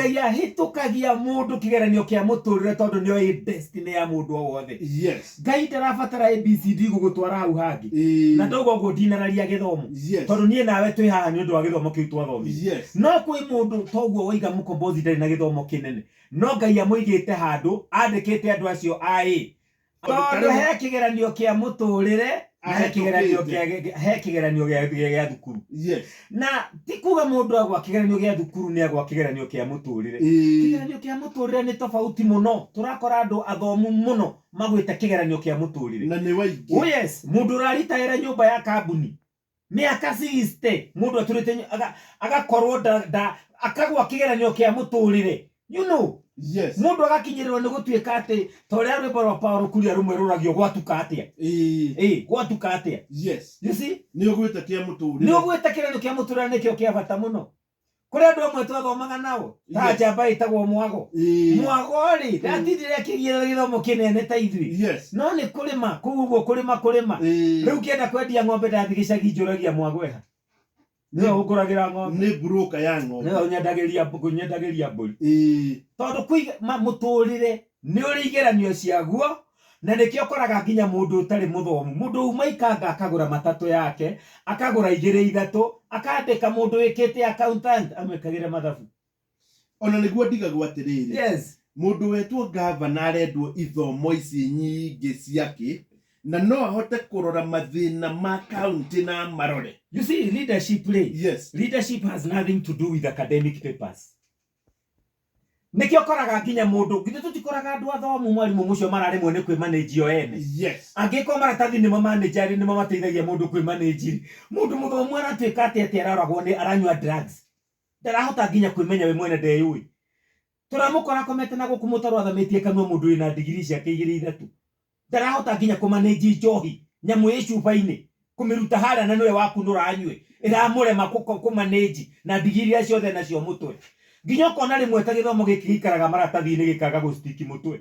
Ngai ahitukagia mundu kigeranio kia muturire tondu nio destiny ya mundu wothe. Yes. Ngai ndarabatara ABCD gugutwara hau hangi. Na ndogo ngo ndinararia githomo. Tondu nie nawe twi haha ni undu wa githomo kiu twathomi. No kwi mundu toguo waiga mukombozi ndari na githomo kinene. No Ngai amuigite handu andikite andu acio ai. Tondu he kigeranio kia muturire he kigeranio gia thukuru. Na ti kuga mundu agwa kigeranio gia thukuru ni agwa kigeranio kia muturire. Kigeranio kia muturire ni tofauti muno. Turakora andu athomu muno magwite kigeranio kia muturire. Na ni waingi. Oh yes, mundu raritaira nyumba ya kambuni. Miaka 60 mundu aturite agakorwo akagwa kigeranio kia muturire. You know. Yes. Mundu agakinyirwo ni gutuika ati toria rwimbo rwa Paulo kuria rumwe ruragio gwatuka atia. Gwatuka atia. Yes. You see? Ni ugwita kia muturire. Ni ugwita kigeranio kia muturire nikio kia bata muno. Kuri andu amwe twathomaga nao. Ta njamba itagwo mwago. Mwago ri ndatindire kigira githomo kinene ta ithwi. Yes. No ni kurima, kuguo kurima. Riu kienda kwendia ng'ombe ndathi gicagi njuragia mwago eha. Nio ukuragira ng'ombe. Ni broker ya ng'ombe. Nio nyendagĩria mbũri. Tondu kuiga muturire ni uri igeranio ciaguo na nikio koraga nginya mundu utari muthomu. Mundu umaikanga akagura matatu yake, akagura 2-3, akandika mundu wikite accountant amwekagire mathabu. Ona niguo ndigagwo atiriri. Yes. Mundu wetwo governor arendwo ithomo ici nyingi ciake na no ahote kurora mathina ma county na marore. You see, leadership play. Yes. Leadership has nothing to do with academic papers. Nikio koraga nginya mundu githe tutikoraga andu athomu mwarimu mucio marari mwene kwi manage yo ene. Yes. Angiko maratathi ni manager ni mateithagia mundu kwi manage. Mundu muthomu aratuika ati araragwo ni aranywa drugs. Ndarahota nginya kwimenya we mwene ndeyui. Turamukora komete na gukumutarwa thametie kanwa mundu ina degree ciake 2-3. Ndarahota nginya kumanage njohi nyamu icuba-ini kumiruta hara na niwe wakunura anywe iramurema kumanage na degree ciothe nacio mutwe. Nginya kona rimwe ta githomo gikikaraga maratathi-ini gikaga gustiki mutwe.